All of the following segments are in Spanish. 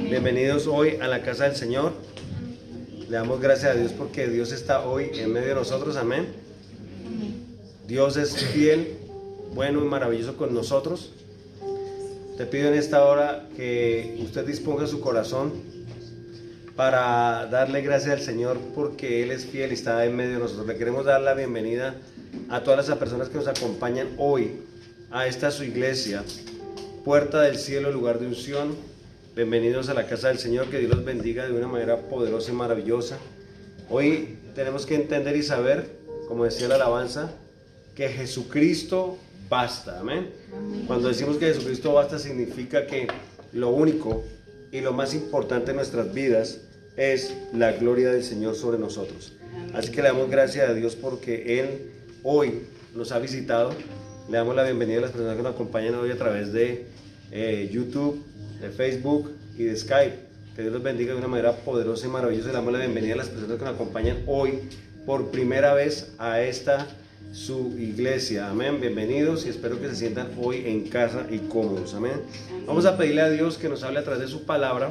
Bienvenidos hoy a la casa del Señor. Le damos gracias a Dios porque Dios está hoy en medio de nosotros. Amén. Dios es fiel, bueno y maravilloso con nosotros. Te pido en esta hora que usted disponga su corazón para darle gracias al Señor porque Él es fiel y está en medio de nosotros. Le queremos dar la bienvenida a todas las personas que nos acompañan hoy a esta su iglesia, Puerta del Cielo, lugar de unción. Bienvenidos a la casa del Señor, que Dios los bendiga de una manera poderosa y maravillosa. Hoy tenemos que entender y saber, como decía la alabanza, que Jesucristo basta. Amén. Cuando decimos que Jesucristo basta, significa que lo único y lo más importante en nuestras vidas es la gloria del Señor sobre nosotros. Así que le damos gracias a Dios porque Él hoy nos ha visitado. Le damos la bienvenida a las personas que nos acompañan hoy a través de YouTube, de Facebook y de Skype. Que Dios los bendiga de una manera poderosa y maravillosa. Le damos la bienvenida a las personas que nos acompañan hoy por primera vez a esta su iglesia. Amén. Bienvenidos y espero que se sientan hoy en casa y cómodos. Amén. Vamos a pedirle a Dios que nos hable a través de su palabra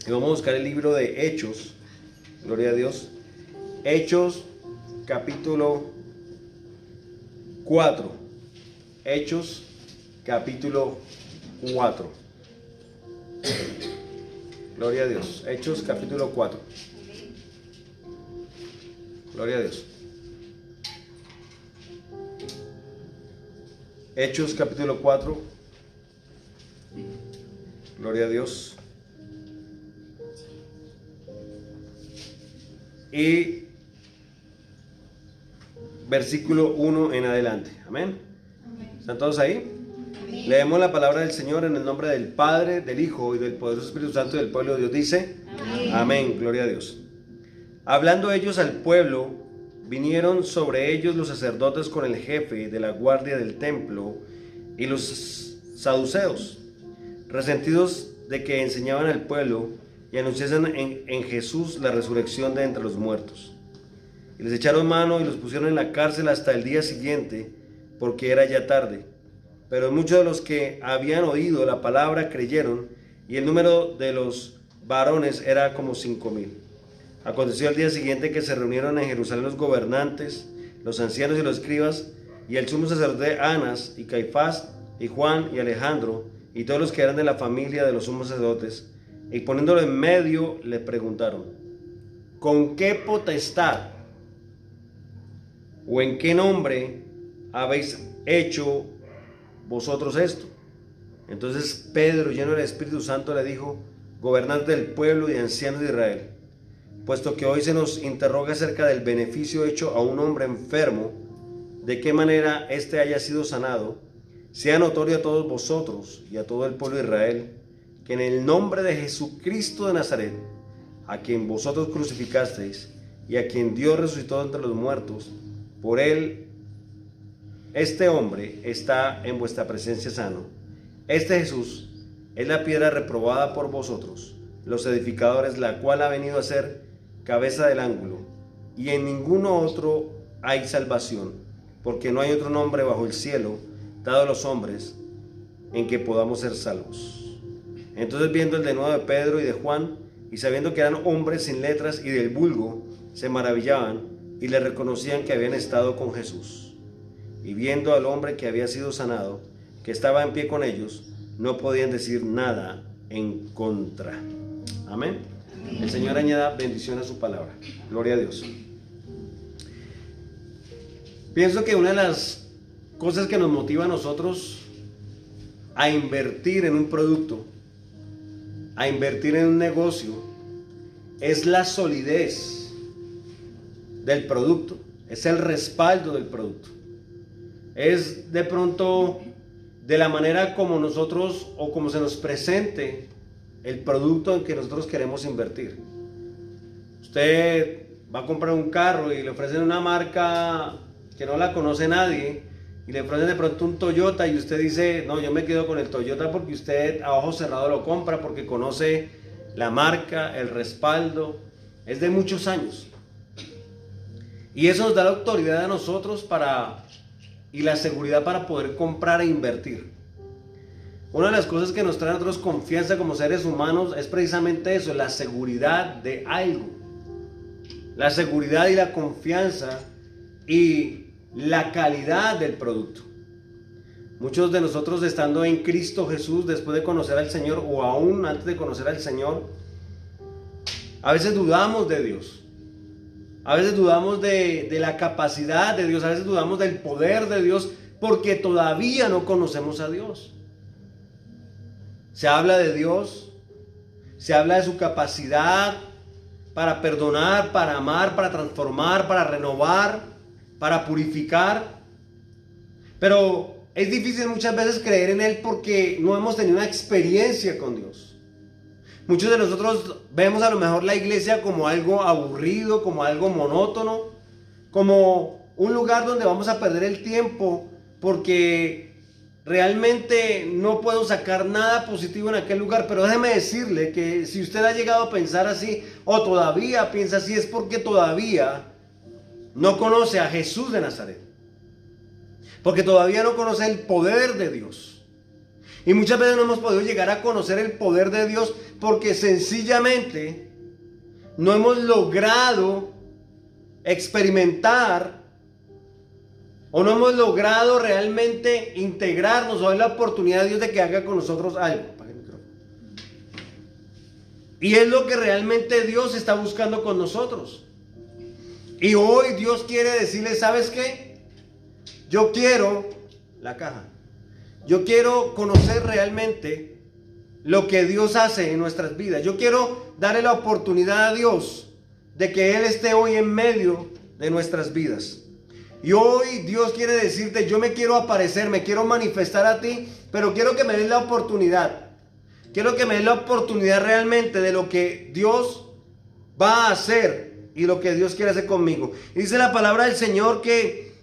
y vamos a buscar el libro de Hechos. Gloria a Dios. Hechos capítulo 4. Hechos capítulo 4. Gloria a Dios. Hechos capítulo 4. Gloria a Dios. Hechos capítulo 4. Gloria a Dios. Y versículo 1 en adelante. Amén. ¿Están todos ahí? Leemos la palabra del Señor en el nombre del Padre, del Hijo y del poderoso Espíritu Santo y del pueblo de Dios. Dice, amén. Gloria a Dios. Hablando ellos al pueblo, vinieron sobre ellos los sacerdotes con el jefe de la guardia del templo y los saduceos, resentidos de que enseñaban al pueblo y anunciasen en Jesús la resurrección de entre los muertos. Y les echaron mano y los pusieron en la cárcel hasta el día siguiente, porque era ya tarde. Pero muchos de los que habían oído la palabra creyeron, y el número de los varones era como 5,000. Aconteció al día siguiente que se reunieron en Jerusalén los gobernantes, los ancianos y los escribas, y el sumo sacerdote Anás, y Caifás, y Juan, y Alejandro, y todos los que eran de la familia de los sumos sacerdotes, y poniéndolo en medio, le preguntaron, ¿con qué potestad o en qué nombre habéis hecho vosotros esto? Entonces Pedro, lleno del Espíritu Santo, le dijo, gobernantes del pueblo y ancianos de Israel, puesto que hoy se nos interroga acerca del beneficio hecho a un hombre enfermo, de qué manera éste haya sido sanado, sea notorio a todos vosotros y a todo el pueblo de Israel, que en el nombre de Jesucristo de Nazaret, a quien vosotros crucificasteis y a quien Dios resucitó entre los muertos, por él este hombre está en vuestra presencia sano. Este Jesús es la piedra reprobada por vosotros, los edificadores, la cual ha venido a ser cabeza del ángulo, y en ninguno otro hay salvación, porque no hay otro nombre bajo el cielo dado a los hombres en que podamos ser salvos. Entonces, viendo el denuedo de Pedro y de Juan, y sabiendo que eran hombres sin letras y del vulgo, se maravillaban y le reconocían que habían estado con Jesús. Y viendo al hombre que había sido sanado, que estaba en pie con ellos, no podían decir nada en contra. Amén. El Señor añada bendición a su palabra. Gloria a Dios. Pienso que una de las cosas que nos motiva a nosotros a invertir en un producto, a invertir en un negocio, es la solidez del producto, es el respaldo del producto. Es de pronto de la manera como nosotros o como se nos presente el producto en que nosotros queremos invertir. Usted va a comprar un carro y le ofrecen una marca que no la conoce nadie y le ofrecen de pronto un Toyota y usted dice, no, yo me quedo con el Toyota, porque usted a ojo cerrado lo compra, porque conoce la marca, el respaldo, es de muchos años. Y eso nos da la autoridad a nosotros y la seguridad para poder comprar e invertir. Una de las cosas que nos trae a nosotros confianza como seres humanos es precisamente eso, la seguridad de algo. La seguridad y la confianza y la calidad del producto. Muchos de nosotros, estando en Cristo Jesús, después de conocer al Señor o aún antes de conocer al Señor, a veces dudamos de Dios. A veces dudamos de la capacidad de Dios, a veces dudamos del poder de Dios porque todavía no conocemos a Dios. Se habla de Dios, se habla de su capacidad para perdonar, para amar, para transformar, para renovar, para purificar. Pero es difícil muchas veces creer en Él porque no hemos tenido una experiencia con Dios. Muchos de nosotros vemos a lo mejor la iglesia como algo aburrido, como algo monótono, como un lugar donde vamos a perder el tiempo porque realmente no puedo sacar nada positivo en aquel lugar. Pero déjeme decirle que si usted ha llegado a pensar así o todavía piensa así, es porque todavía no conoce a Jesús de Nazaret, porque todavía no conoce el poder de Dios. Y muchas veces no hemos podido llegar a conocer el poder de Dios porque sencillamente no hemos logrado experimentar o no hemos logrado realmente integrarnos o dar la oportunidad de Dios de que haga con nosotros algo. Y es lo que realmente Dios está buscando con nosotros. Y hoy Dios quiere decirle, ¿sabes qué? Yo quiero la caja. Yo quiero conocer realmente lo que Dios hace en nuestras vidas. Yo quiero darle la oportunidad a Dios de que Él esté hoy en medio de nuestras vidas. Y hoy Dios quiere decirte, yo me quiero aparecer, me quiero manifestar a ti, pero quiero que me des la oportunidad. Quiero que me des la oportunidad realmente de lo que Dios va a hacer y lo que Dios quiere hacer conmigo. Y dice la palabra del Señor que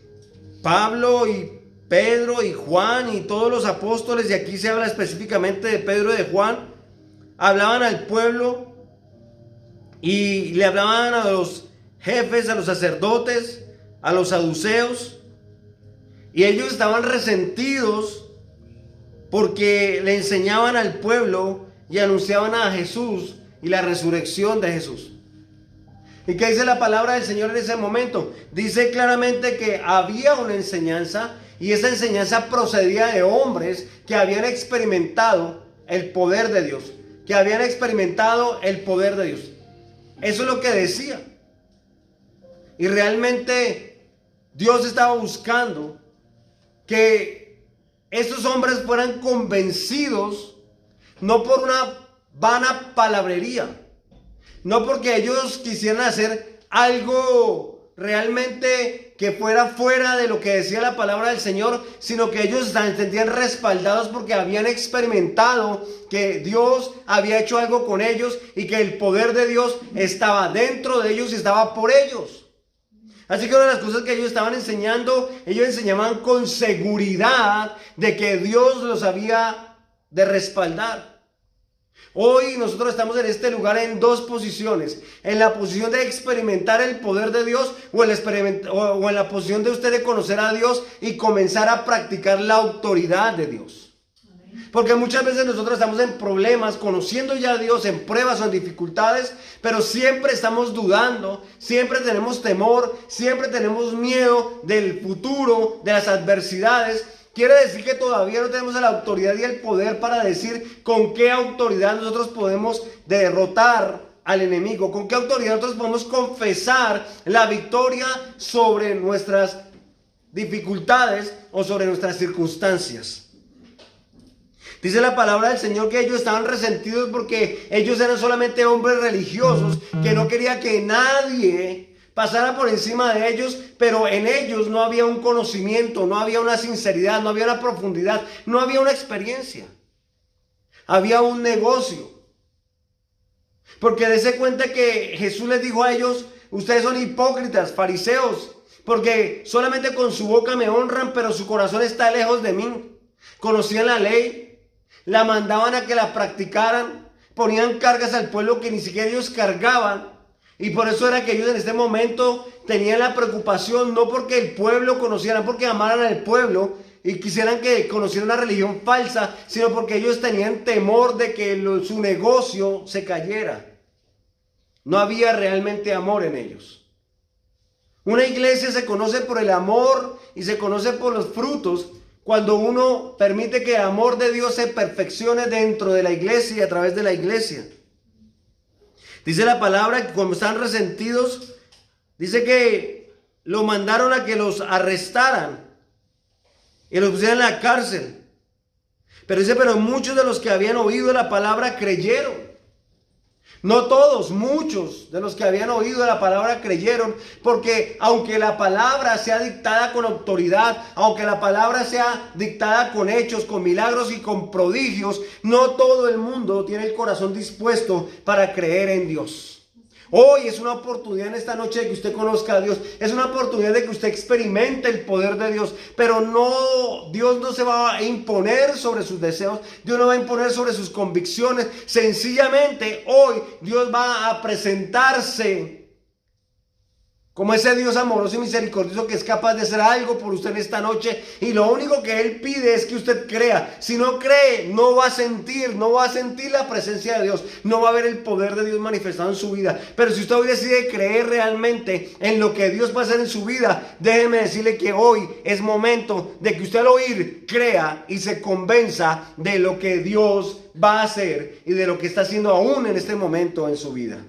Pablo y Pedro y Juan y todos los apóstoles, y aquí se habla específicamente de Pedro y de Juan, hablaban al pueblo y le hablaban a los jefes, a los sacerdotes, a los saduceos, y ellos estaban resentidos porque le enseñaban al pueblo y anunciaban a Jesús y la resurrección de Jesús. ¿Y qué dice la palabra del Señor en ese momento? Dice claramente que había una enseñanza, y esa enseñanza procedía de hombres que habían experimentado el poder de Dios, que habían experimentado el poder de Dios. Eso es lo que decía. Y realmente Dios estaba buscando que estos hombres fueran convencidos, no por una vana palabrería, no porque ellos quisieran hacer algo realmente que fuera fuera de lo que decía la palabra del Señor, sino que ellos se sentían respaldados porque habían experimentado que Dios había hecho algo con ellos y que el poder de Dios estaba dentro de ellos y estaba por ellos. Así que una de las cosas que ellos estaban enseñando, ellos enseñaban con seguridad de que Dios los había de respaldar. Hoy nosotros estamos en este lugar en dos posiciones: en la posición de experimentar el poder de Dios o en la posición de usted de conocer a Dios y comenzar a practicar la autoridad de Dios. Porque muchas veces nosotros estamos en problemas, conociendo ya a Dios, en pruebas o en dificultades, pero siempre estamos dudando, siempre tenemos temor, siempre tenemos miedo del futuro, de las adversidades. Quiere decir que todavía no tenemos la autoridad y el poder para decir con qué autoridad nosotros podemos derrotar al enemigo, con qué autoridad nosotros podemos confesar la victoria sobre nuestras dificultades o sobre nuestras circunstancias. Dice la palabra del Señor que ellos estaban resentidos porque ellos eran solamente hombres religiosos que no quería que nadie pasara por encima de ellos, pero en ellos no había un conocimiento, no había una sinceridad, no había una profundidad, no había una experiencia. Había un negocio. Porque dése cuenta que Jesús les dijo a ellos: ustedes son hipócritas, fariseos, porque solamente con su boca me honran, pero su corazón está lejos de mí. Conocían la ley, la mandaban a que la practicaran, ponían cargas al pueblo que ni siquiera ellos cargaban. Y por eso era que ellos en este momento tenían la preocupación, no porque el pueblo conociera, porque amaran al pueblo, y quisieran que conocieran una religión falsa, sino porque ellos tenían temor de que su negocio se cayera. No había realmente amor en ellos. Una iglesia se conoce por el amor y se conoce por los frutos cuando uno permite que el amor de Dios se perfeccione dentro de la iglesia y a través de la iglesia. Dice la palabra que cuando están resentidos, dice que lo mandaron a que los arrestaran y los pusieran en la cárcel. Pero dice, pero muchos de los que habían oído la palabra creyeron. No todos, muchos de los que habían oído la palabra creyeron, porque aunque la palabra sea dictada con autoridad, aunque la palabra sea dictada con hechos, con milagros y con prodigios, no todo el mundo tiene el corazón dispuesto para creer en Dios. Hoy es una oportunidad en esta noche de que usted conozca a Dios. Es una oportunidad de que usted experimente el poder de Dios. Pero no, Dios no se va a imponer sobre sus deseos. Dios no va a imponer sobre sus convicciones. Sencillamente hoy Dios va a presentarse como ese Dios amoroso y misericordioso que es capaz de hacer algo por usted en esta noche. Y lo único que Él pide es que usted crea. Si no cree, no va a sentir la presencia de Dios. No va a ver el poder de Dios manifestado en su vida. Pero si usted hoy decide creer realmente en lo que Dios va a hacer en su vida, déjeme decirle que hoy es momento de que usted al oír crea y se convenza de lo que Dios va a hacer y de lo que está haciendo aún en este momento en su vida.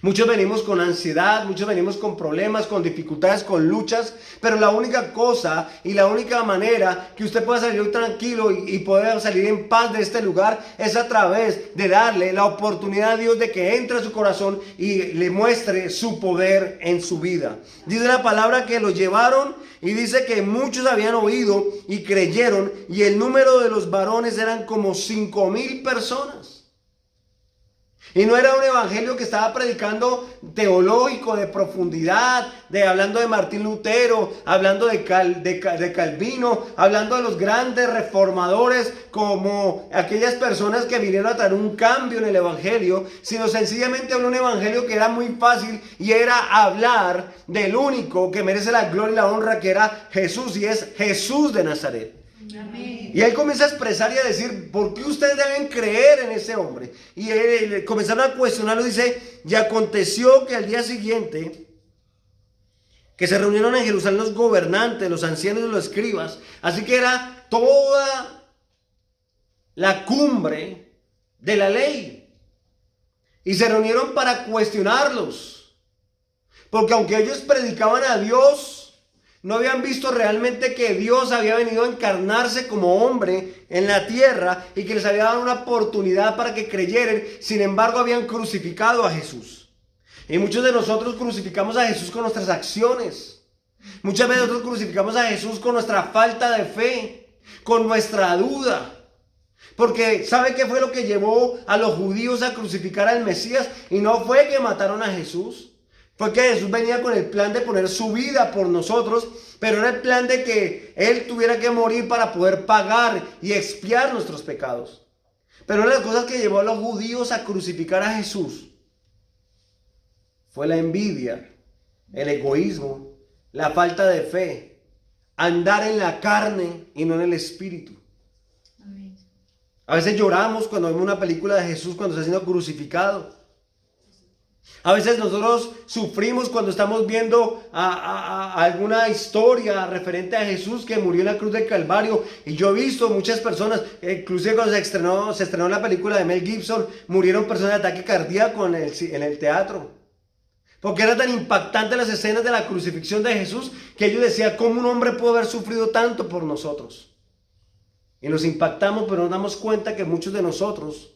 Muchos venimos con ansiedad, muchos venimos con problemas, con dificultades, con luchas, pero la única cosa y la única manera que usted pueda salir tranquilo y poder salir en paz de este lugar es a través de darle la oportunidad a Dios de que entre a su corazón y le muestre su poder en su vida. Dice la palabra que lo llevaron y dice que muchos habían oído y creyeron, y el número de los varones eran como 5,000 personas. Y no era un evangelio que estaba predicando teológico, de profundidad, hablando de Martín Lutero, hablando de Calvino, hablando de los grandes reformadores, como aquellas personas que vinieron a traer un cambio en el evangelio, sino sencillamente un evangelio que era muy fácil y era hablar del único que merece la gloria y la honra, que era Jesús, y es Jesús de Nazaret. Amén. Y él comienza a expresar y a decir, ¿por qué ustedes deben creer en ese hombre? Y comenzaron a cuestionarlo. Dice, y aconteció que al día siguiente, que se reunieron en Jerusalén los gobernantes, los ancianos y los escribas. Así que era toda la cumbre de la ley. Y se reunieron para cuestionarlos. Porque aunque ellos predicaban a Dios, no habían visto realmente que Dios había venido a encarnarse como hombre en la tierra y que les había dado una oportunidad para que creyeran. Sin embargo, habían crucificado a Jesús. Y muchos de nosotros crucificamos a Jesús con nuestras acciones. Muchas veces nosotros crucificamos a Jesús con nuestra falta de fe, con nuestra duda. Porque ¿sabe qué fue lo que llevó a los judíos a crucificar al Mesías? Y no fue que mataron a Jesús. Fue que Jesús venía con el plan de poner su vida por nosotros, pero era el plan de que Él tuviera que morir para poder pagar y expiar nuestros pecados. Pero una de las cosas que llevó a los judíos a crucificar a Jesús fue la envidia, el egoísmo, la falta de fe, andar en la carne y no en el espíritu. Amén. A veces lloramos cuando vemos una película de Jesús cuando está siendo crucificado. A veces nosotros sufrimos cuando estamos viendo alguna historia referente a Jesús que murió en la cruz del Calvario. Y yo he visto muchas personas, inclusive cuando se estrenó la película de Mel Gibson, murieron personas de ataque cardíaco en el teatro. Porque era tan impactante las escenas de la crucifixión de Jesús que ellos decían, ¿cómo un hombre puede haber sufrido tanto por nosotros? Y nos impactamos, pero nos damos cuenta que muchos de nosotros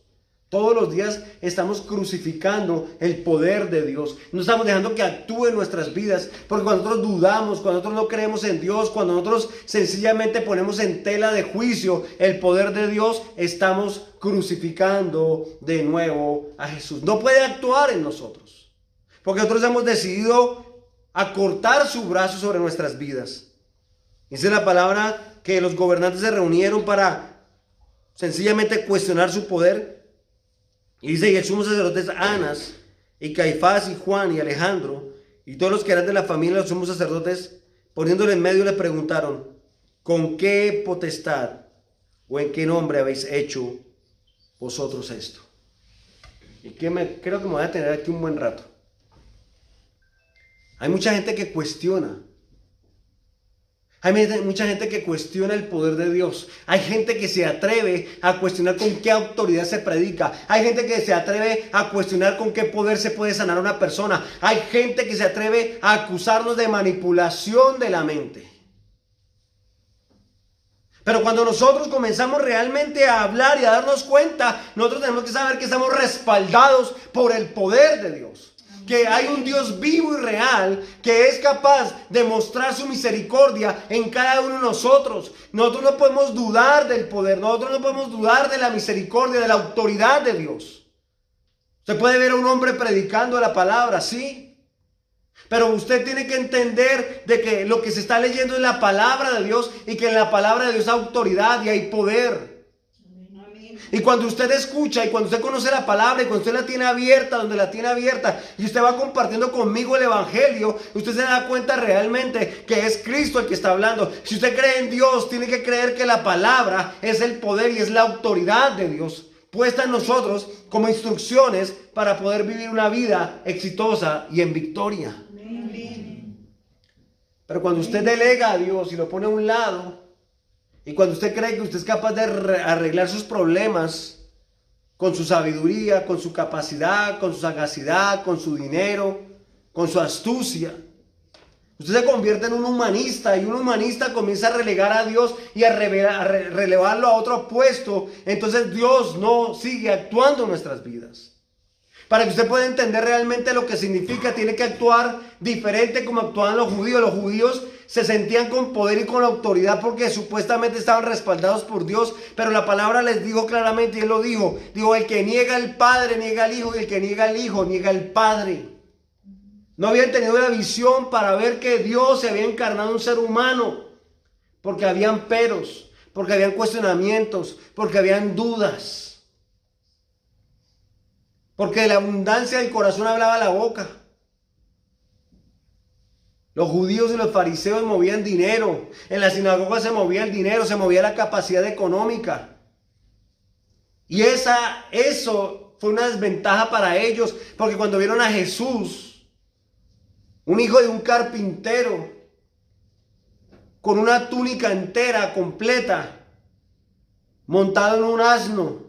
todos los días estamos crucificando el poder de Dios. No estamos dejando que actúe en nuestras vidas. Porque cuando nosotros dudamos, cuando nosotros no creemos en Dios, cuando nosotros sencillamente ponemos en tela de juicio el poder de Dios, estamos crucificando de nuevo a Jesús. No puede actuar en nosotros. Porque nosotros hemos decidido acortar su brazo sobre nuestras vidas. Dice la palabra que los gobernantes se reunieron para sencillamente cuestionar su poder. Y dice, y el sumo sacerdote Anás, y Caifás, y Juan, y Alejandro, y todos los que eran de la familia de los sumos sacerdotes, poniéndole en medio, le preguntaron, ¿con qué potestad o en qué nombre habéis hecho vosotros esto? Y creo que me voy a tener aquí un buen rato. Hay mucha gente que cuestiona. Hay mucha gente que cuestiona el poder de Dios. Hay gente que se atreve a cuestionar con qué autoridad se predica. Hay gente que se atreve a cuestionar con qué poder se puede sanar a una persona. Hay gente que se atreve a acusarnos de manipulación de la mente. Pero cuando nosotros comenzamos realmente a hablar y a darnos cuenta, nosotros tenemos que saber que estamos respaldados por el poder de Dios. Que hay un Dios vivo y real que es capaz de mostrar su misericordia en cada uno de nosotros. Nosotros no podemos dudar del poder, nosotros no podemos dudar de la misericordia, de la autoridad de Dios. Usted puede ver a un hombre predicando la palabra, sí. Pero usted tiene que entender de que lo que se está leyendo es la palabra de Dios y que en la palabra de Dios hay autoridad y hay poder. Y cuando usted escucha y cuando usted conoce la palabra y cuando usted la tiene abierta, donde la tiene abierta y usted va compartiendo conmigo el evangelio, usted se da cuenta realmente que es Cristo el que está hablando. Si usted cree en Dios, tiene que creer que la palabra es el poder y es la autoridad de Dios puesta en nosotros como instrucciones para poder vivir una vida exitosa y en victoria. Pero cuando usted delega a Dios y lo pone a un lado, y cuando usted cree que usted es capaz de arreglar sus problemas con su sabiduría, con su capacidad, con su sagacidad, con su dinero, con su astucia, usted se convierte en un humanista y un humanista comienza a relegar a Dios y a relevarlo a otro puesto. Entonces Dios no sigue actuando en nuestras vidas. Para que usted pueda entender realmente lo que significa, tiene que actuar diferente como actuaban los judíos. Los judíos se sentían con poder y con autoridad porque supuestamente estaban respaldados por Dios, pero la palabra les dijo claramente, y él lo dijo, el que niega al Padre, niega al Hijo, y el que niega al Hijo, niega al Padre. No habían tenido la visión para ver que Dios se había encarnado en un ser humano, porque habían peros, porque habían cuestionamientos, porque habían dudas. Porque de la abundancia del corazón hablaba la boca. Los judíos y los fariseos movían dinero. En la sinagoga se movía el dinero, se movía la capacidad económica. Y eso fue una desventaja para ellos. Porque cuando vieron a Jesús, un hijo de un carpintero, con una túnica entera, completa, montado en un asno,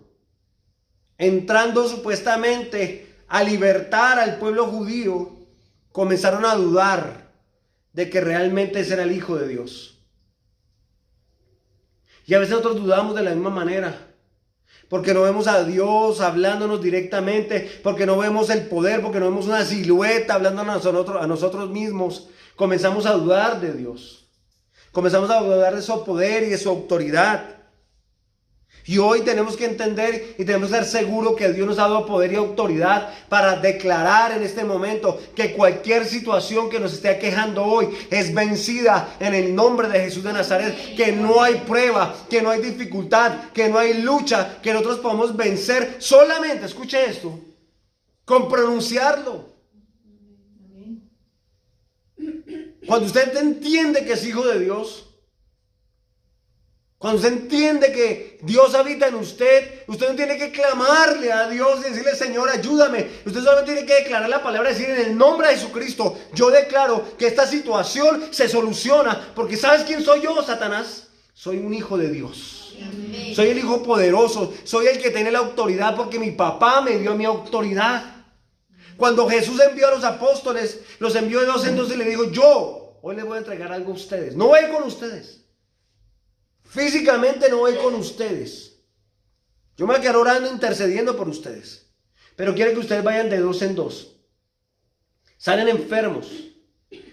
entrando supuestamente a libertar al pueblo judío, comenzaron a dudar de que realmente ese era el Hijo de Dios. Y a veces nosotros dudamos de la misma manera, porque no vemos a Dios hablándonos directamente, porque no vemos el poder, porque no vemos una silueta hablándonos a nosotros mismos. Comenzamos a dudar de Dios, comenzamos a dudar de su poder y de su autoridad. Y hoy tenemos que entender y tenemos que estar seguros que Dios nos ha dado poder y autoridad para declarar en este momento que cualquier situación que nos esté aquejando hoy es vencida en el nombre de Jesús de Nazaret. Que no hay prueba, que no hay dificultad, que no hay lucha, que nosotros podemos vencer solamente, escuche esto, con pronunciarlo. Cuando usted entiende que es hijo de Dios, cuando usted entiende que Dios habita en usted, usted no tiene que clamarle a Dios y decirle, Señor, ayúdame. Usted solamente tiene que declarar la palabra, decir, en el nombre de Jesucristo, yo declaro que esta situación se soluciona. Porque ¿sabes quién soy yo, Satanás? Soy un hijo de Dios. Amén. Soy el hijo poderoso. Soy el que tiene la autoridad porque mi papá me dio mi autoridad. Cuando Jesús envió a los apóstoles, los envió de dos en dos y le dijo, yo hoy les voy a entregar algo a ustedes. No voy con ustedes. Físicamente no voy con ustedes. Yo me voy a quedar orando, intercediendo por ustedes. Pero quiero que ustedes vayan de dos en dos. Salen enfermos.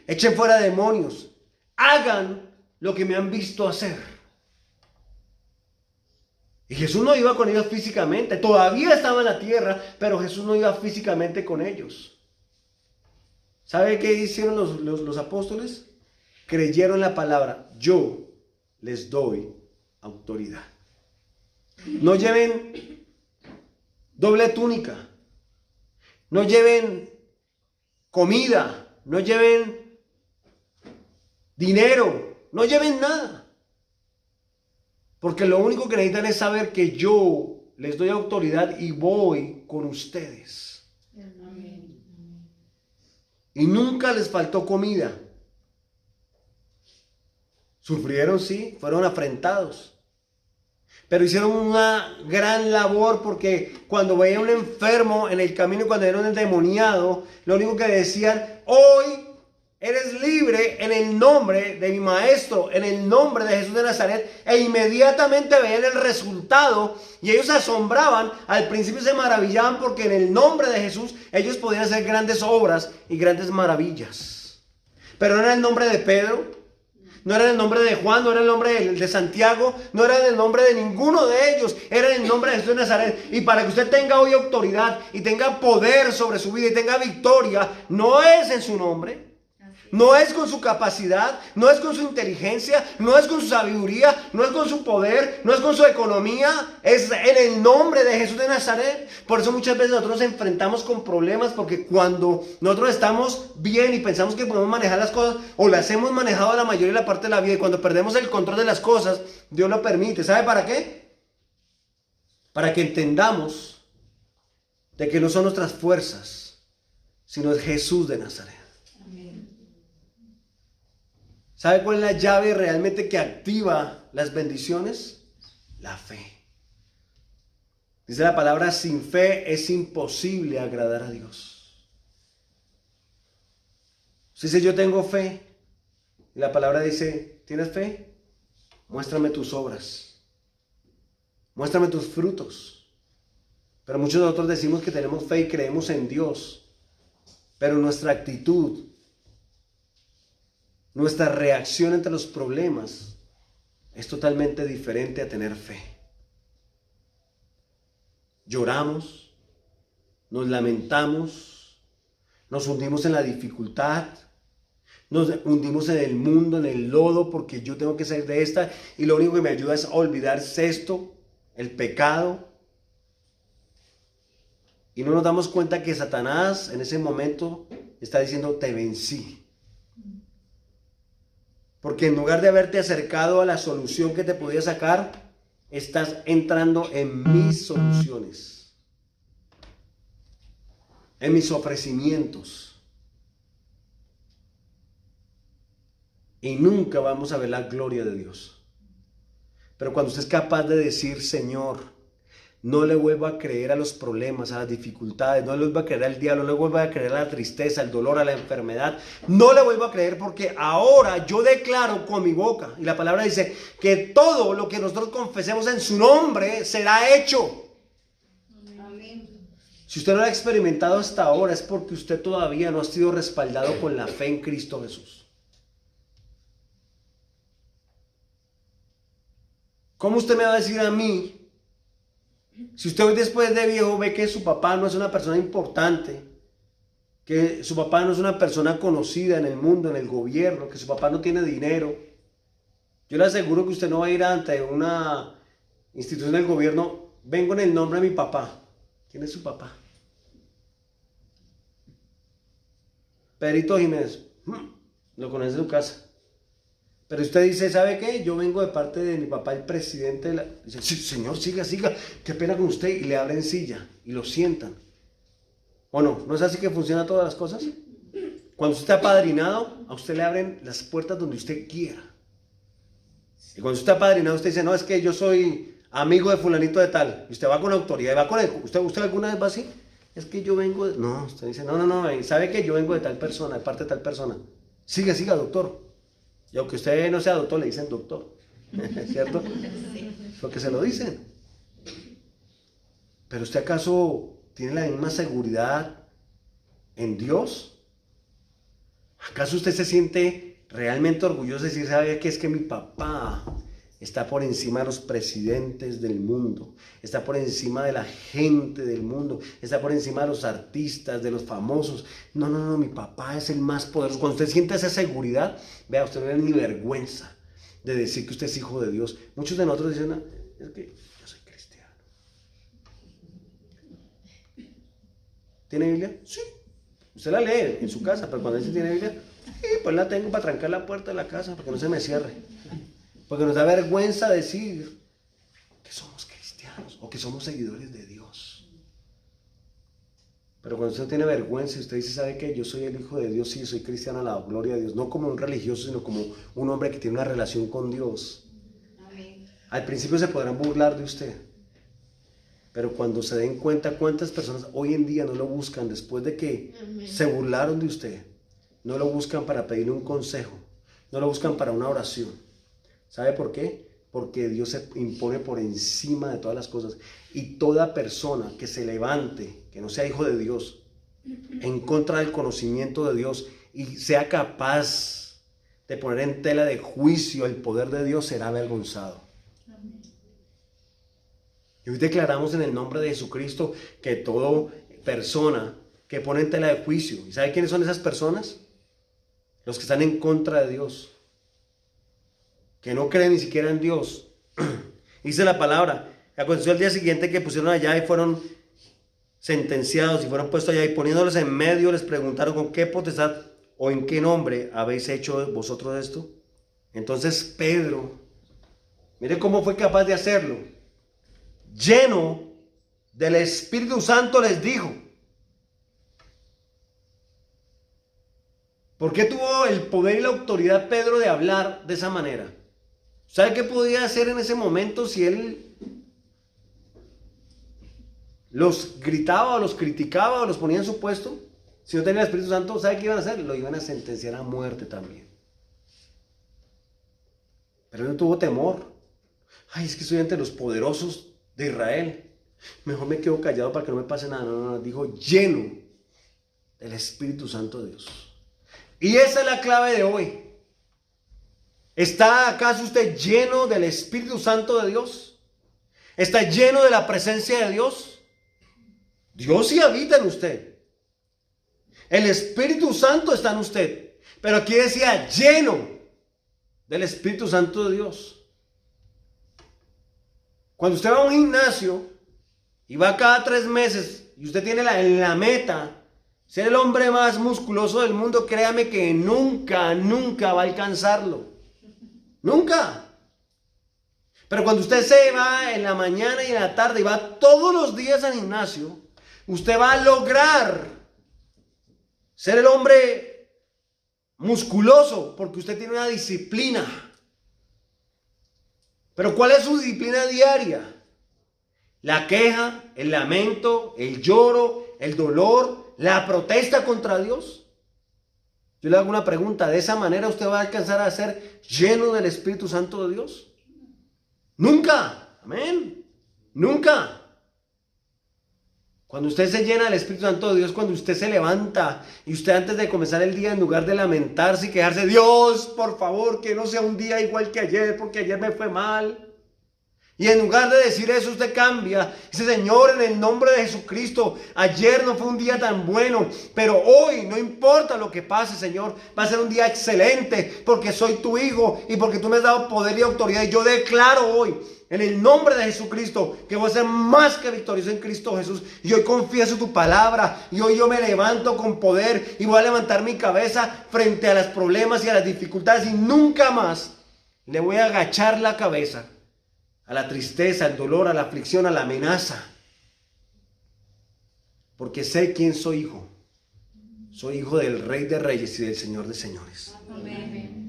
Echen fuera demonios. Hagan lo que me han visto hacer. Y Jesús no iba con ellos físicamente. Todavía estaba en la tierra, pero Jesús no iba físicamente con ellos. ¿Sabe qué hicieron los apóstoles? Creyeron la palabra. Yo les doy autoridad. No lleven doble túnica. No lleven comida. No lleven dinero. No lleven nada. Porque lo único que necesitan es saber que yo les doy autoridad y voy con ustedes. Y nunca les faltó comida. Sufrieron, sí, fueron afrentados. Pero hicieron una gran labor, porque cuando veían un enfermo en el camino, cuando era un endemoniado, lo único que decían: hoy eres libre en el nombre de mi maestro, en el nombre de Jesús de Nazaret. E inmediatamente veían el resultado y ellos se asombraban. Al principio se maravillaban porque en el nombre de Jesús ellos podían hacer grandes obras y grandes maravillas. Pero no era el nombre de Pedro, no era el nombre de Juan, no era el nombre de Santiago, no era el nombre de ninguno de ellos, era el nombre de Jesús de Nazaret. Y para que usted tenga hoy autoridad y tenga poder sobre su vida y tenga victoria, no es en su nombre, no es con su capacidad, no es con su inteligencia, no es con su sabiduría, no es con su poder, no es con su economía, es en el nombre de Jesús de Nazaret. Por eso muchas veces nosotros nos enfrentamos con problemas, porque cuando nosotros estamos bien y pensamos que podemos manejar las cosas, o las hemos manejado la mayoría de la parte de la vida, y cuando perdemos el control de las cosas, Dios lo permite. ¿Sabe para qué? Para que entendamos de que no son nuestras fuerzas, sino es Jesús de Nazaret. ¿Sabe cuál es la llave realmente que activa las bendiciones? La fe. Dice la palabra: sin fe es imposible agradar a Dios. Si dice: yo tengo fe, y la palabra dice: ¿tienes fe? Muéstrame tus obras, muéstrame tus frutos. Pero muchos de nosotros decimos que tenemos fe y creemos en Dios, pero nuestra actitud, nuestra reacción ante los problemas es totalmente diferente a tener fe. Lloramos, nos lamentamos, nos hundimos en la dificultad, nos hundimos en el mundo, en el lodo, porque yo tengo que salir de esta, y lo único que me ayuda es a olvidarse esto, el pecado. Y no nos damos cuenta que Satanás en ese momento está diciendo: te vencí. Porque en lugar de haberte acercado a la solución que te podía sacar, estás entrando en mis soluciones, en mis ofrecimientos. Y nunca vamos a ver la gloria de Dios. Pero cuando usted es capaz de decir: Señor, no le vuelvo a creer a los problemas, a las dificultades, no le vuelvo a creer al diablo, no le vuelvo a creer a la tristeza, al dolor, a la enfermedad. No le vuelvo a creer, porque ahora yo declaro con mi boca, y la palabra dice que todo lo que nosotros confesemos en su nombre será hecho. Amén. Si usted no lo ha experimentado hasta ahora, es porque usted todavía no ha sido respaldado con la fe en Cristo Jesús. ¿Cómo usted me va a decir a mí, si usted hoy después de viejo ve que su papá no es una persona importante, que su papá no es una persona conocida en el mundo, en el gobierno, que su papá no tiene dinero? Yo le aseguro que usted no va a ir ante una institución del gobierno: vengo en el nombre de mi papá. ¿Quién es su papá? Pedrito Jiménez. Lo conoce en su casa. Pero usted dice: ¿sabe qué? Yo vengo de parte de mi papá, el presidente de la... Dice: sí, señor, siga, qué pena con usted. Y le abren silla y lo sientan. ¿O no? ¿No es así que funcionan todas las cosas? Cuando usted está apadrinado, a usted le abren las puertas donde usted quiera. Y cuando usted está apadrinado, usted dice: no, es que yo soy amigo de fulanito de tal. Y usted va con autoridad y va con él. ¿Usted alguna vez va así? Es que yo vengo de... No, usted dice: no, ¿sabe qué? Yo vengo de tal persona, de parte de tal persona. Siga, doctor. Y aunque usted no sea doctor, le dicen doctor, ¿cierto? Porque se lo dicen. Pero ¿usted acaso tiene la misma seguridad en Dios? ¿Acaso usted se siente realmente orgulloso de decir: ¿sabe qué? Es que mi papá está por encima de los presidentes del mundo, está por encima de la gente del mundo, está por encima de los artistas, de los famosos? No, mi papá es el más poderoso. Cuando usted siente esa seguridad, vea, usted no tiene ni vergüenza de decir que usted es hijo de Dios. Muchos de nosotros dicen: es que yo soy cristiano. ¿Tiene Biblia? Sí. Usted la lee en su casa, pero cuando dice tiene Biblia, sí, pues la tengo para trancar la puerta de la casa, para que no se me cierre. Porque nos da vergüenza decir que somos cristianos o que somos seguidores de Dios. Pero cuando usted tiene vergüenza y usted dice, ¿sabe qué? Yo soy el hijo de Dios, sí, soy cristiano, a la gloria de Dios. No como un religioso, sino como un hombre que tiene una relación con Dios. Amén. Al principio se podrán burlar de usted. Pero cuando se den cuenta cuántas personas hoy en día no lo buscan después de que se burlaron de usted, no lo buscan para pedirle un consejo, no lo buscan para una oración. ¿Sabe por qué? Porque Dios se impone por encima de todas las cosas. Y toda persona que se levante, que no sea hijo de Dios, en contra del conocimiento de Dios y sea capaz de poner en tela de juicio el poder de Dios, será avergonzado. Y hoy declaramos en el nombre de Jesucristo que toda persona que pone en tela de juicio, ¿y sabe quiénes son esas personas? Los que están en contra de Dios, que no creen ni siquiera en Dios. Dice la palabra, aconteció el día siguiente que pusieron allá y fueron sentenciados y fueron puestos allá, y poniéndolos en medio les preguntaron, ¿con qué potestad o en qué nombre habéis hecho vosotros esto? Entonces Pedro, mire cómo fue capaz de hacerlo, lleno del Espíritu Santo, les dijo. ¿Por qué tuvo el poder y la autoridad Pedro de hablar de esa manera? ¿Sabe qué podía hacer en ese momento si él los gritaba o los criticaba o los ponía en su puesto? Si no tenía el Espíritu Santo, ¿sabe qué iban a hacer? Lo iban a sentenciar a muerte también. Pero él no tuvo temor. Ay, es que estoy entre los poderosos de Israel. Mejor me quedo callado para que no me pase nada. No, dijo lleno del Espíritu Santo de Dios. Y esa es la clave de hoy. ¿Está acaso usted lleno del Espíritu Santo de Dios? ¿Está lleno de la presencia de Dios? Dios sí habita en usted. El Espíritu Santo está en usted. Pero aquí decía lleno del Espíritu Santo de Dios. Cuando usted va a un gimnasio y va cada 3 meses y usted tiene la meta ser el hombre más musculoso del mundo, créame que nunca va a alcanzarlo. Nunca. Pero cuando usted se va en la mañana y en la tarde y va todos los días al gimnasio, usted va a lograr ser el hombre musculoso porque usted tiene una disciplina. Pero ¿cuál es su disciplina diaria? La queja, el lamento, el lloro, el dolor, la protesta contra Dios. Yo le hago una pregunta, ¿de esa manera usted va a alcanzar a ser lleno del Espíritu Santo de Dios? Nunca, amén, nunca. Cuando usted se llena del Espíritu Santo de Dios, cuando usted se levanta y usted antes de comenzar el día, en lugar de lamentarse y quejarse, Dios, por favor, que no sea un día igual que ayer, porque ayer me fue mal. Y en lugar de decir eso, usted cambia. Dice, Señor, en el nombre de Jesucristo, ayer no fue un día tan bueno, pero hoy, no importa lo que pase, Señor, va a ser un día excelente, porque soy tu hijo y porque tú me has dado poder y autoridad. Y yo declaro hoy, en el nombre de Jesucristo, que voy a ser más que victorioso en Cristo Jesús. Y hoy confieso tu palabra. Y hoy yo me levanto con poder y voy a levantar mi cabeza frente a los problemas y a las dificultades. Y nunca más le voy a agachar la cabeza a la tristeza, al dolor, a la aflicción, a la amenaza. Porque sé quién soy hijo. Soy hijo del Rey de Reyes y del Señor de Señores. Amén.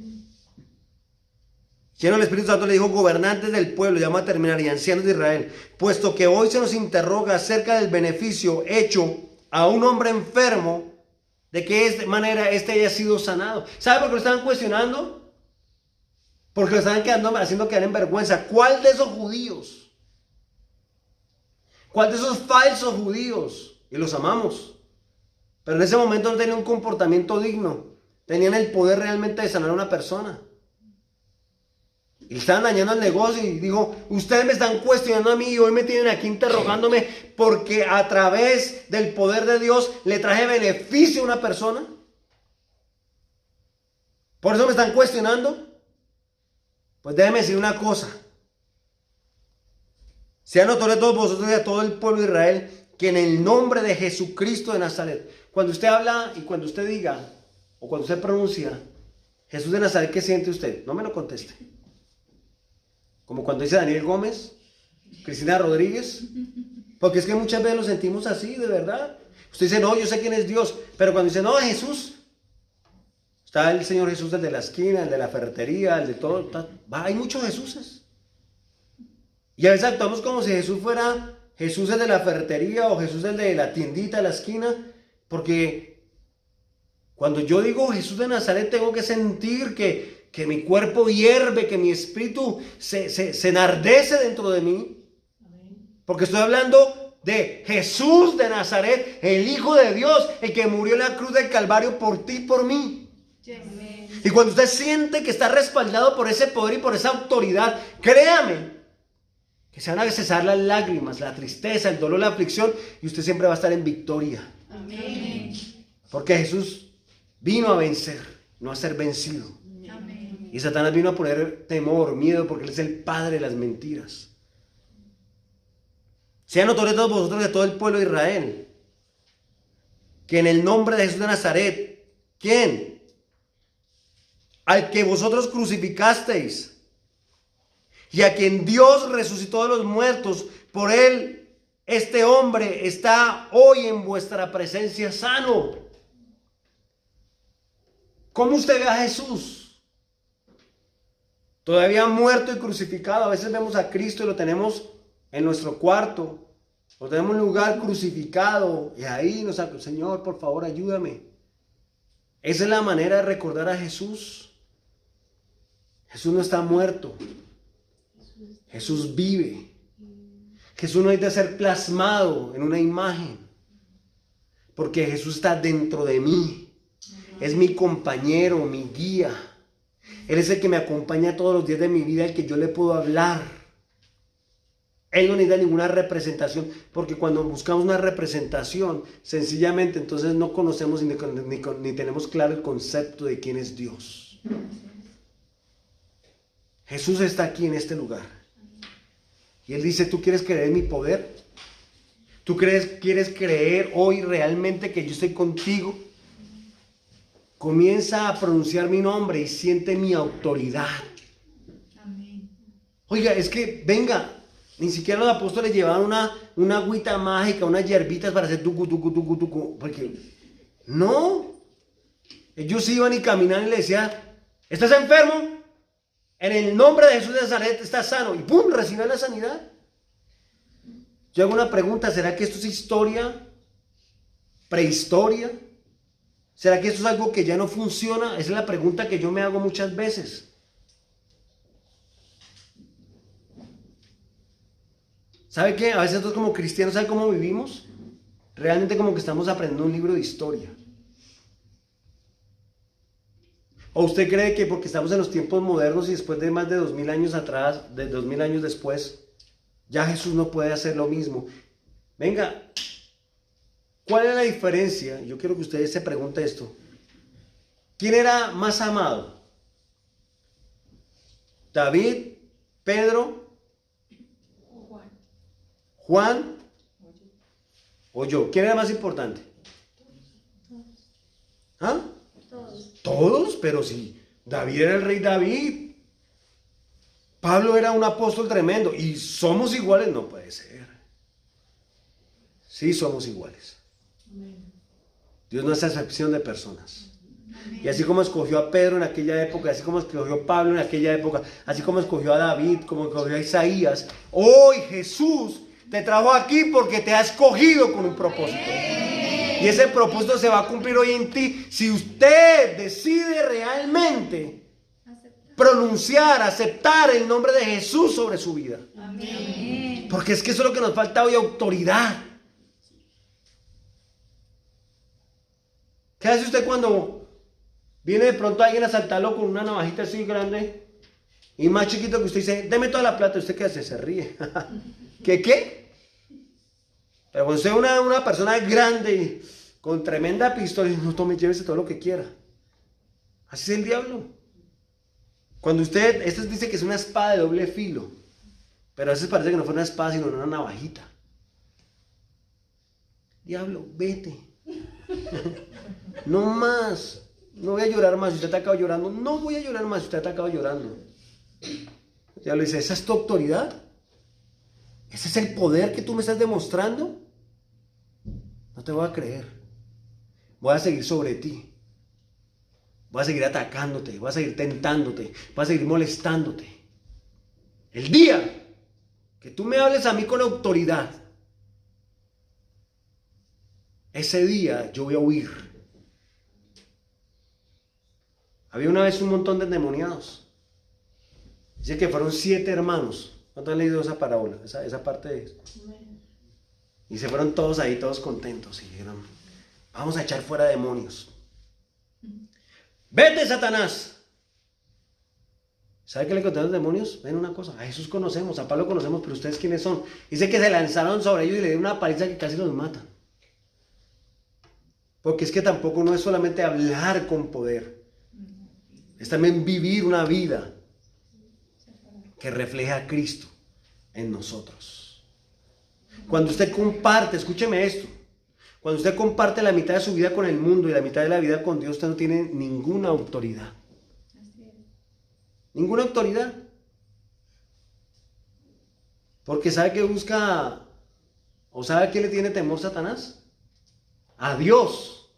Lleno del Espíritu Santo le dijo, gobernantes del pueblo, ya vamos a terminar, y ancianos de Israel, puesto que hoy se nos interroga acerca del beneficio hecho a un hombre enfermo, de qué manera este haya sido sanado. ¿Sabe por qué lo estaban cuestionando? Porque lo estaban haciendo quedar en vergüenza. ¿Cuál de esos judíos? ¿Cuál de esos falsos judíos? Y los amamos. Pero en ese momento no tenían un comportamiento digno. Tenían el poder realmente de sanar a una persona. Y estaban dañando el negocio y dijo, ustedes me están cuestionando a mí y hoy me tienen aquí interrogándome porque a través del poder de Dios le traje beneficio a una persona. Por eso me están cuestionando. Pues déjeme decir una cosa. Sea notorio a todos vosotros y a todo el pueblo de Israel que en el nombre de Jesucristo de Nazaret, cuando usted habla y cuando usted diga o cuando usted pronuncia Jesús de Nazaret, ¿qué siente usted? No me lo conteste. Como cuando dice Daniel Gómez, Cristina Rodríguez. Porque es que muchas veces lo sentimos así, de verdad. Usted dice, no, yo sé quién es Dios. Pero cuando dice, no, Jesús. Está el Señor Jesús, el de la esquina, el de la ferretería, el de todo. Hay muchos Jesuses. Y a veces actuamos como si Jesús fuera Jesús el de la ferretería o Jesús el de la tiendita de la esquina. Porque cuando yo digo Jesús de Nazaret, tengo que sentir que mi cuerpo hierve, que mi espíritu se enardece dentro de mí. Porque estoy hablando de Jesús de Nazaret, el Hijo de Dios, el que murió en la cruz del Calvario por ti y por mí. Y cuando usted siente que está respaldado por ese poder y por esa autoridad, créame que se van a cesar las lágrimas, la tristeza, el dolor, la aflicción, y usted siempre va a estar en victoria. Amén. Porque Jesús vino a vencer, no a ser vencido. Amén. Y Satanás vino a poner temor, miedo, porque Él es el padre de las mentiras. Sean notorios todos vosotros de todo el pueblo de Israel, que en el nombre de Jesús de Nazaret, ¿quién? Al que vosotros crucificasteis y a quien Dios resucitó de los muertos, por él este hombre está hoy en vuestra presencia sano. ¿Cómo usted ve a Jesús? Todavía muerto y crucificado. A veces vemos a Cristo y lo tenemos en nuestro cuarto, lo tenemos en un lugar crucificado y ahí nos saca, Señor, por favor, ayúdame. Esa es la manera de recordar a Jesús. Jesús no está muerto. Jesús vive. Jesús no hay de ser plasmado en una imagen, porque Jesús está dentro de mí. Es mi compañero, mi guía. Él es el que me acompaña todos los días de mi vida, el que yo le puedo hablar. Él no necesita ninguna representación, porque cuando buscamos una representación, sencillamente entonces no conocemos ni tenemos claro el concepto de quién es Dios. Jesús está aquí en este lugar. Y Él dice, ¿tú quieres creer en mi poder? ¿Tú quieres creer hoy realmente que yo estoy contigo? Comienza a pronunciar mi nombre y siente mi autoridad. Amén. Oiga, es que, venga, ni siquiera los apóstoles llevaban una agüita mágica, unas hierbitas para hacer tucu, tucu, tucu, tucu. Porque, no. Ellos iban y caminaban y le decían, ¿estás enfermo? En el nombre de Jesús de Nazaret estás sano. Y ¡pum! Recibe la sanidad. Yo hago una pregunta, ¿será que esto es historia? ¿Prehistoria? ¿Será que esto es algo que ya no funciona? Esa es la pregunta que yo me hago muchas veces. ¿Sabe qué? A veces nosotros como cristianos, ¿sabe cómo vivimos? Realmente como que estamos aprendiendo un libro de historia. ¿O usted cree que porque estamos en los tiempos modernos y después de más de 2000 años atrás, de 2000 años después, ya Jesús no puede hacer lo mismo? Venga, ¿cuál es la diferencia? Yo quiero que ustedes se pregunten esto. ¿Quién era más amado? ¿David, Pedro, Juan o yo? ¿Quién era más importante? ¿Ah? Todos, pero sí. David era el rey David. Pablo era un apóstol tremendo. ¿Y somos iguales? No puede ser. Sí somos iguales. Dios no hace excepción de personas. Y así como escogió a Pedro en aquella época, así como escogió a Pablo en aquella época, así como escogió a David, como escogió a Isaías, hoy Jesús te trajo aquí porque te ha escogido con un propósito. Y ese propósito se va a cumplir hoy en ti si usted decide realmente pronunciar, aceptar el nombre de Jesús sobre su vida. Amén. Porque es que eso es lo que nos falta hoy, autoridad. ¿Qué hace usted cuando viene de pronto alguien a asaltarlo con una navajita así grande y más chiquito que usted dice, deme toda la plata? ¿Usted qué hace? Se ríe. ¿Qué? Pero cuando usted es una persona grande con tremenda pistola, no tome, llévese todo lo que quiera. Así es el diablo. Cuando usted, esto dice que es una espada de doble filo, pero a veces parece que no fue una espada sino una navajita. Diablo, vete. No más. No voy a llorar más. Si usted ha acabado llorando, no voy a llorar más. Si usted ha acabado llorando. El diablo dice, ¿esa es tu autoridad? ¿Ese es el poder que tú me estás demostrando? No te voy a creer. Voy a seguir sobre ti. Voy a seguir atacándote, voy a seguir tentándote, voy a seguir molestándote. El día que tú me hables a mí con autoridad, ese día yo voy a huir. Había una vez un montón de endemoniados. Dice que fueron 7 hermanos. ¿Cuántos han leído esa parábola? Esa parte de eso. Y se fueron todos ahí, todos contentos. Y dijeron, vamos a echar fuera demonios. Vete, Satanás. ¿Sabe qué le contaron los demonios? Ven una cosa, a Jesús conocemos, a Pablo conocemos, pero ¿ustedes quiénes son? Dice que se lanzaron sobre ellos y le dieron una paliza que casi los mata. Porque es que tampoco no es solamente hablar con poder, es también vivir una vida que refleje a Cristo en nosotros. Cuando usted comparte, escúcheme esto, cuando usted comparte la mitad de su vida con el mundo y la mitad de la vida con Dios, usted no tiene ninguna autoridad. Ninguna autoridad. Porque ¿sabe qué busca? ¿O sabe a qué le tiene temor Satanás? A Dios.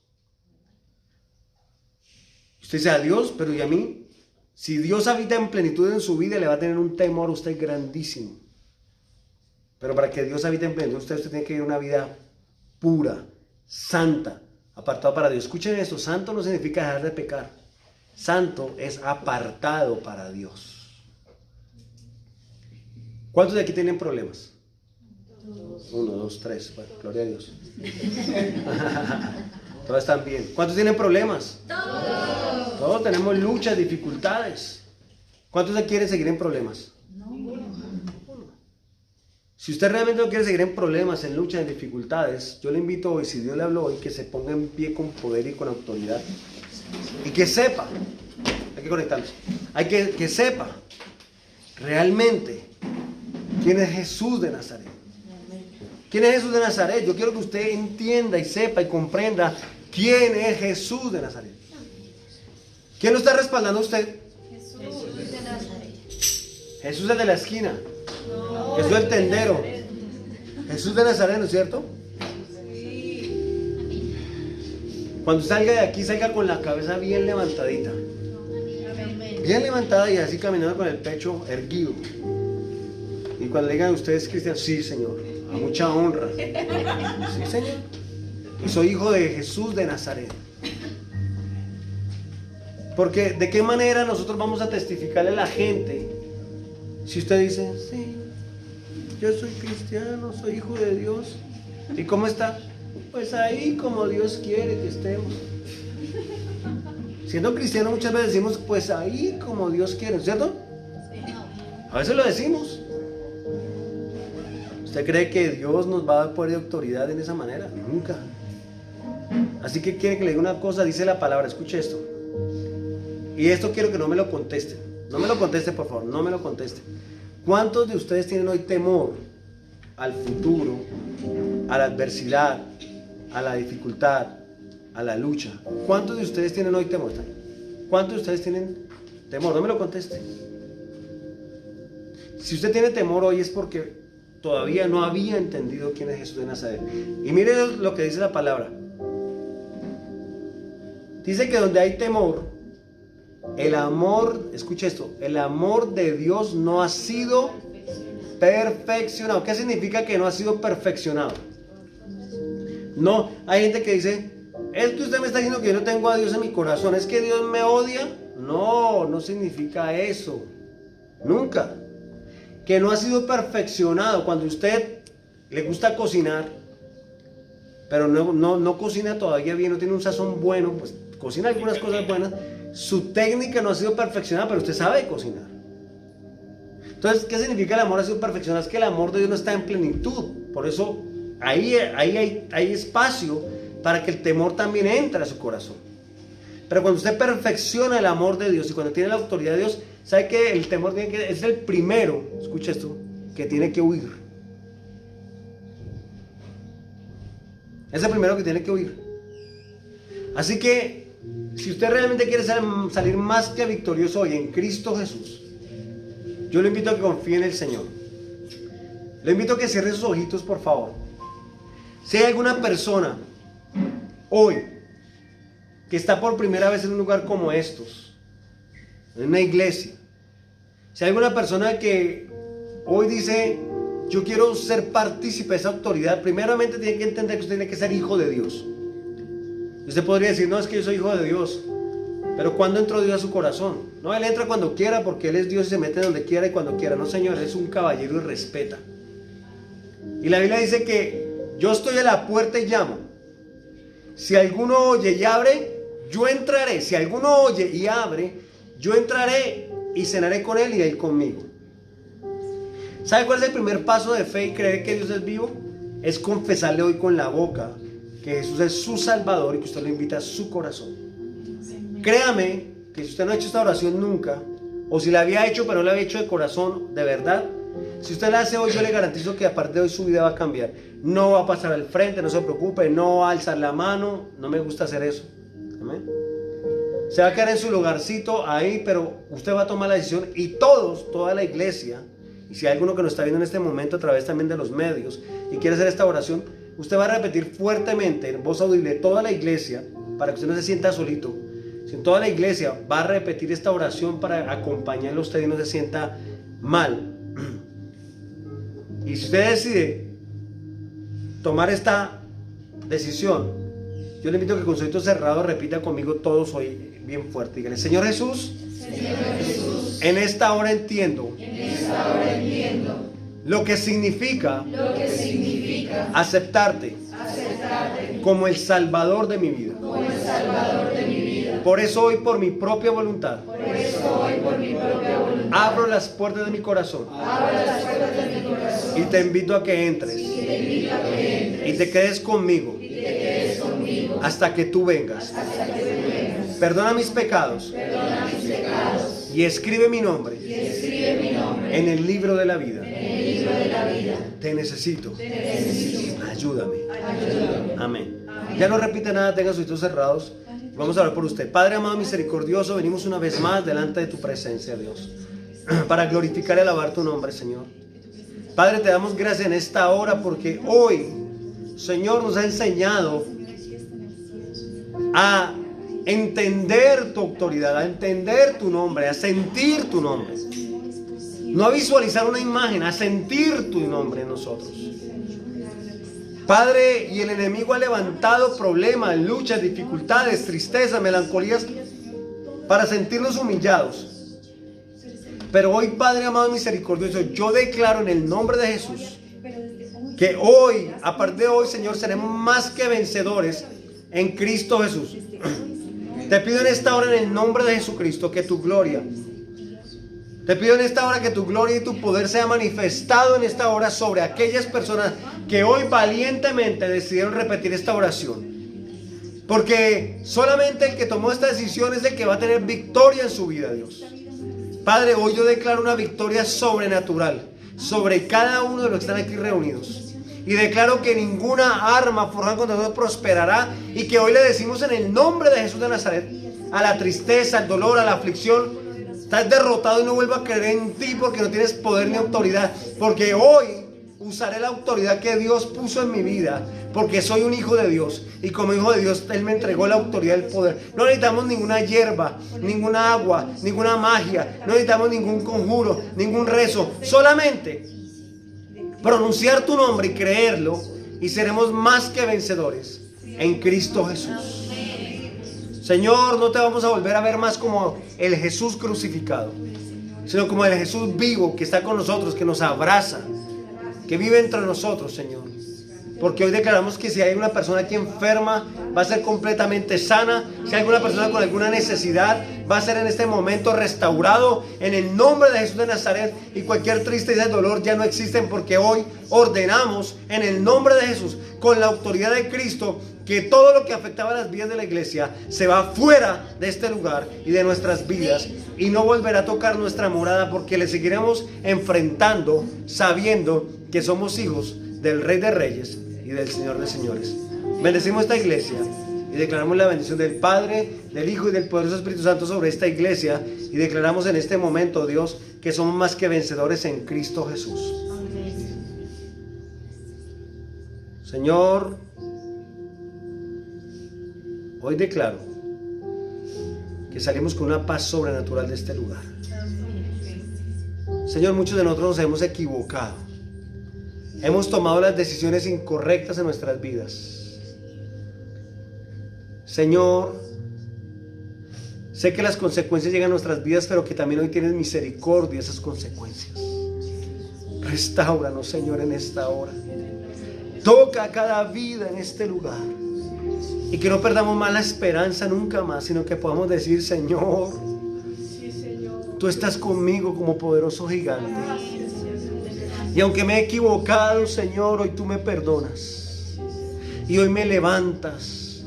Usted dice a Dios, pero ¿y a mí? Si Dios habita en plenitud en su vida, le va a tener un temor a usted grandísimo. Pero para que Dios habite en plenitud, usted tiene que vivir una vida pura, santa, apartado para Dios. Escuchen esto, santo no significa dejar de pecar. Santo es apartado para Dios. ¿Cuántos de aquí tienen problemas? 1, 2, 3. Bueno, gloria a Dios. Todos están bien. ¿Cuántos tienen problemas? Todos tenemos luchas, dificultades. ¿Cuántos de quieren seguir en problemas? Si usted realmente no quiere seguir en problemas, en luchas, en dificultades, yo le invito hoy, si Dios le habló hoy, que se ponga en pie con poder y con autoridad. Y que sepa, hay que conectarnos, hay que sepa realmente quién es Jesús de Nazaret. ¿Quién es Jesús de Nazaret? Yo quiero que usted entienda y sepa y comprenda quién es Jesús de Nazaret. ¿Quién lo está respaldando a usted? Jesús de Nazaret. Jesús es de la esquina. Jesús el tendero. Jesús de Nazaret, ¿no es cierto? Cuando salga de aquí, salga con la cabeza bien levantadita. Bien levantada y así caminando con el pecho erguido. Y cuando le digan ustedes cristianos, sí, Señor, a mucha honra. Sí, Señor. Y soy hijo de Jesús de Nazaret. Porque ¿de qué manera nosotros vamos a testificarle a la gente si usted dice, sí, yo soy cristiano, soy hijo de Dios? ¿Y cómo está? Pues ahí como Dios quiere que estemos. Siendo cristiano muchas veces decimos, pues ahí como Dios quiere, ¿cierto? A veces lo decimos. ¿Usted cree que Dios nos va a dar poder y autoridad en esa manera? Nunca. Así que quiere que le diga una cosa, dice la palabra, escuche esto. Y esto quiero que no me lo contesten. No me lo conteste, por favor, no me lo conteste. ¿Cuántos de ustedes tienen hoy temor al futuro, a la adversidad, a la dificultad, a la lucha? ¿Cuántos de ustedes tienen hoy temor? ¿Cuántos de ustedes tienen temor? No me lo conteste. Si usted tiene temor hoy es porque todavía no había entendido quién es Jesús de Nazaret. Y mire lo que dice la palabra. Dice que donde hay temor, el amor, escucha esto, el amor de Dios no ha sido perfeccionado. ¿Qué significa que no ha sido perfeccionado? No, hay gente que dice, es que usted me está diciendo que yo no tengo a Dios en mi corazón, es que Dios me odia. No, no significa eso. Nunca. Que no ha sido perfeccionado. Cuando usted le gusta cocinar, pero no cocina todavía bien, no tiene un sazón bueno, pues cocina algunas cosas buenas. Su técnica no ha sido perfeccionada, pero usted sabe cocinar. Entonces, ¿qué significa el amor ha sido perfeccionado? Es que el amor de Dios no está en plenitud. Por eso ahí hay espacio para que el temor también entre a su corazón. Pero cuando usted perfecciona el amor de Dios y cuando tiene la autoridad de Dios, sabe que el temor es el primero, escucha esto, que tiene que huir. Es el primero que tiene que huir. Así que si usted realmente quiere salir más que victorioso hoy en Cristo Jesús, yo le invito a que confíe en el Señor. Le invito a que cierre sus ojitos, por favor. Si hay alguna persona hoy que está por primera vez en un lugar como estos, en una iglesia, si hay alguna persona que hoy dice, yo quiero ser partícipe de esa autoridad, primeramente tiene que entender que usted tiene que ser hijo de Dios. Usted podría decir, no, es que yo soy hijo de Dios. Pero ¿cuándo entró Dios a su corazón? No, Él entra cuando quiera, porque Él es Dios y se mete donde quiera y cuando quiera. No, Señor, Él es un caballero y respeta. Y la Biblia dice que yo estoy a la puerta y llamo. Si alguno oye y abre, yo entraré. Si alguno oye y abre, yo entraré y cenaré con Él y Él conmigo. ¿Sabe cuál es el primer paso de fe y creer que Dios es vivo? Es confesarle hoy con la boca que Jesús es su Salvador y que usted lo invita a su corazón. Créame que si usted no ha hecho esta oración nunca, o si la había hecho pero no la había hecho de corazón, de verdad, si usted la hace hoy, yo le garantizo que a partir de hoy su vida va a cambiar. No va a pasar al frente, no se preocupe, no va a alzar la mano, no me gusta hacer eso. Amén. Se va a quedar en su lugarcito ahí, pero usted va a tomar la decisión y todos, toda la iglesia, y si hay alguno que nos está viendo en este momento a través también de los medios y quiere hacer esta oración, usted va a repetir fuertemente en voz audible toda la iglesia para que usted no se sienta solito. Si en toda la iglesia va a repetir esta oración para acompañarlo a usted y no se sienta mal. Y si usted decide tomar esta decisión, yo le invito a que con sus ojitos cerrados repita conmigo todos hoy bien fuerte. Dígale, Señor Jesús, en esta hora entiendo, lo que significa aceptarte como el Salvador de mi vida. Por eso hoy, por mi propia voluntad, abro las puertas de mi corazón y te invito a que entres y te quedes conmigo hasta que tú vengas. Perdona mis pecados y escribe mi nombre en el libro de la vida. Te necesito. Ayúdame. Amén. Ya no repite nada, tenga sus ojos cerrados. Vamos a orar por usted. Padre amado misericordioso, venimos una vez más delante de tu presencia, Dios, para glorificar y alabar tu nombre, Señor. Padre, te damos gracias en esta hora porque hoy, Señor, nos ha enseñado a entender tu autoridad, a entender tu nombre, a sentir tu nombre. No a visualizar una imagen, a sentir tu nombre en nosotros. Padre, y el enemigo ha levantado problemas, luchas, dificultades, tristezas, melancolías para sentirnos humillados. Pero hoy, Padre amado y misericordioso, yo declaro en el nombre de Jesús que hoy, a partir de hoy, Señor, seremos más que vencedores en Cristo Jesús. Te pido en esta hora en el nombre de Jesucristo que tu gloria, te pido en esta hora que tu gloria y tu poder sea manifestado en esta hora sobre aquellas personas que hoy valientemente decidieron repetir esta oración. Porque solamente el que tomó esta decisión es el que va a tener victoria en su vida, Dios. Padre, hoy yo declaro una victoria sobrenatural sobre cada uno de los que están aquí reunidos. Y declaro que ninguna arma forjada contra nosotros prosperará. Y que hoy le decimos en el nombre de Jesús de Nazaret, a la tristeza, al dolor, a la aflicción, estás derrotado y no vuelvo a creer en ti porque no tienes poder ni autoridad. Porque hoy usaré la autoridad que Dios puso en mi vida, porque soy un hijo de Dios. Y como hijo de Dios, Él me entregó la autoridad y el poder. No necesitamos ninguna hierba, ninguna agua, ninguna magia. No necesitamos ningún conjuro, ningún rezo. Solamente pronunciar tu nombre y creerlo, y seremos más que vencedores en Cristo Jesús. Señor, no te vamos a volver a ver más como el Jesús crucificado, sino como el Jesús vivo que está con nosotros, que nos abraza, que vive entre nosotros, Señor. Porque hoy declaramos que si hay una persona aquí enferma, va a ser completamente sana. Si hay alguna persona con alguna necesidad, va a ser en este momento restaurado en el nombre de Jesús de Nazaret. Y cualquier tristeza y dolor ya no existen, porque hoy ordenamos en el nombre de Jesús, con la autoridad de Cristo, que todo lo que afectaba a las vidas de la iglesia se va fuera de este lugar y de nuestras vidas, y no volverá a tocar nuestra morada, porque le seguiremos enfrentando sabiendo que somos hijos del Rey de Reyes y del Señor de Señores. Bendecimos esta iglesia y declaramos la bendición del Padre, del Hijo y del poderoso Espíritu Santo sobre esta iglesia, y declaramos en este momento, Dios, que somos más que vencedores en Cristo Jesús. Señor, hoy declaro que salimos con una paz sobrenatural de este lugar. Señor, muchos de nosotros nos hemos equivocado. Hemos tomado las decisiones incorrectas en nuestras vidas. Señor, sé que las consecuencias llegan a nuestras vidas, pero que también hoy tienes misericordia de esas consecuencias. Restáuranos, Señor, en esta hora. Toca a cada vida en este lugar. Y que no perdamos más la esperanza nunca más, sino que podamos decir, Señor, tú estás conmigo como poderoso gigante. Y aunque me he equivocado, Señor, hoy tú me perdonas. Y hoy me levantas.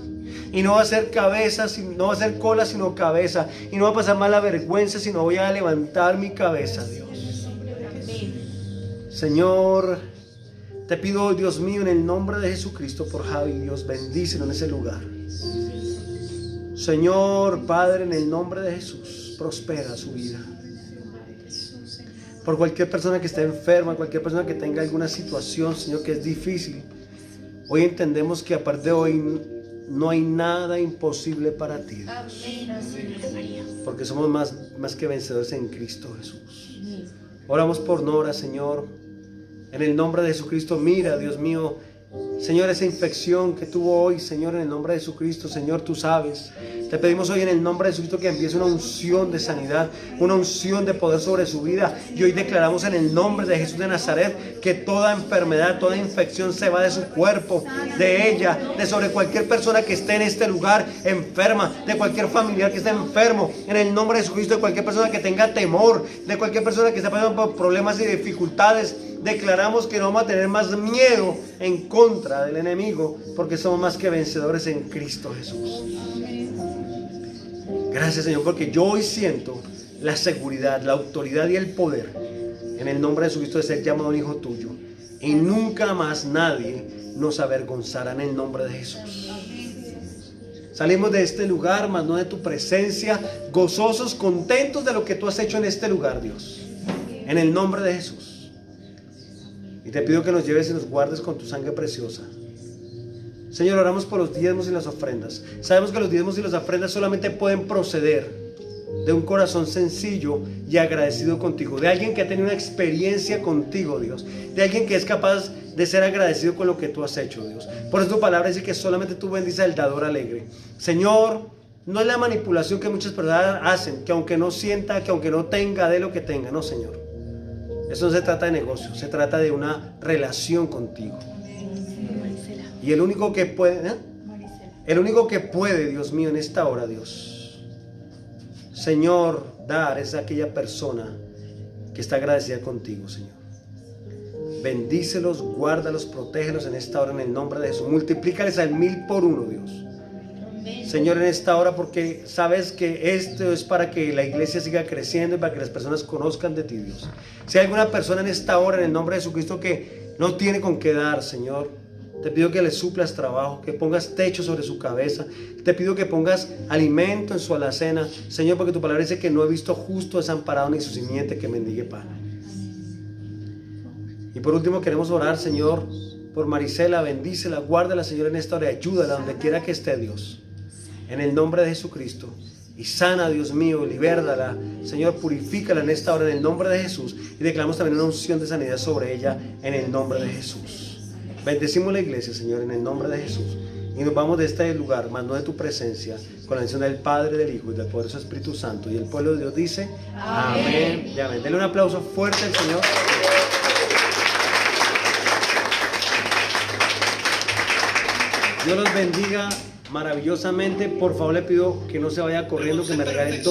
Y no va a ser cabeza, no va a ser cola, sino cabeza. Y no va a pasar más la vergüenza, sino voy a levantar mi cabeza, Dios. Señor, te pido hoy, Dios mío, en el nombre de Jesucristo, por Javi, Dios, bendícelo en ese lugar. Señor, Padre, en el nombre de Jesús, prospera su vida. Por cualquier persona que esté enferma, cualquier persona que tenga alguna situación, Señor, que es difícil, hoy entendemos que aparte de hoy no hay nada imposible para ti, Dios. Porque somos más que vencedores en Cristo Jesús. Oramos por Nora, Señor. En el nombre de Jesucristo, mira, Dios mío, Señor, esa infección que tuvo hoy, Señor, en el nombre de Jesucristo, Señor, tú sabes. Te pedimos hoy en el nombre de Jesucristo que empiece una unción de sanidad, una unción de poder sobre su vida. Y hoy declaramos en el nombre de Jesús de Nazaret que toda enfermedad, toda infección se va de su cuerpo, de ella, de sobre cualquier persona que esté en este lugar enferma, de cualquier familiar que esté enfermo, en el nombre de Jesucristo, de cualquier persona que tenga temor, de cualquier persona que esté pasando por problemas y dificultades. Declaramos que no vamos a tener más miedo en contra del enemigo, porque somos más que vencedores en Cristo Jesús. Gracias, Señor, porque yo hoy siento la seguridad, la autoridad y el poder en el nombre de Jesucristo de ser llamado un hijo tuyo, y nunca más nadie nos avergonzará en el nombre de Jesús. Salimos de este lugar, mas no de tu presencia, gozosos, contentos de lo que tú has hecho en este lugar, Dios, en el nombre de Jesús. Y te pido que nos lleves y nos guardes con tu sangre preciosa. Señor, oramos por los diezmos y las ofrendas. Sabemos que los diezmos y las ofrendas solamente pueden proceder de un corazón sencillo y agradecido contigo, de alguien que ha tenido una experiencia contigo, Dios, de alguien que es capaz de ser agradecido con lo que tú has hecho, Dios. Por eso tu palabra dice que solamente tú bendices al dador alegre. Señor, no es la manipulación que muchas personas hacen, que aunque no sienta, que aunque no tenga, de lo que tenga. No, Señor. Eso no se trata de negocio, se trata de una relación contigo. Y el único que puede, Dios mío, en esta hora, Dios, Señor, dar es aquella persona que está agradecida contigo, Señor. Bendícelos, guárdalos, protégelos en esta hora en el nombre de Jesús. Multiplícales al 1000 por uno, Dios. Señor, en esta hora, porque sabes que esto es para que la iglesia siga creciendo y para que las personas conozcan de ti, Dios. Si hay alguna persona en esta hora, en el nombre de Jesucristo, que no tiene con qué dar, Señor, te pido que le suplas trabajo, que pongas techo sobre su cabeza. Te pido que pongas alimento en su alacena, Señor, porque tu palabra dice que no he visto justo desamparado ni su simiente que mendigue pan. Y por último queremos orar, Señor, por Marisela. Bendícela, guárdala, Señor, en esta hora, ayúdala donde quiera que esté, Dios, en el nombre de Jesucristo. Y sana, Dios mío, libérdala, Señor, purifícala en esta hora en el nombre de Jesús. Y declaramos también una unción de sanidad sobre ella en el nombre de Jesús. Bendecimos la iglesia, Señor, en el nombre de Jesús. Y nos vamos de este lugar, más no de tu presencia, con la bendición del Padre, del Hijo y del poderoso Espíritu Santo. Y el pueblo de Dios dice, amén. Y amén. Denle un aplauso fuerte al Señor. Dios los bendiga maravillosamente. Por favor, le pido que no se vaya corriendo, que me regalen todo.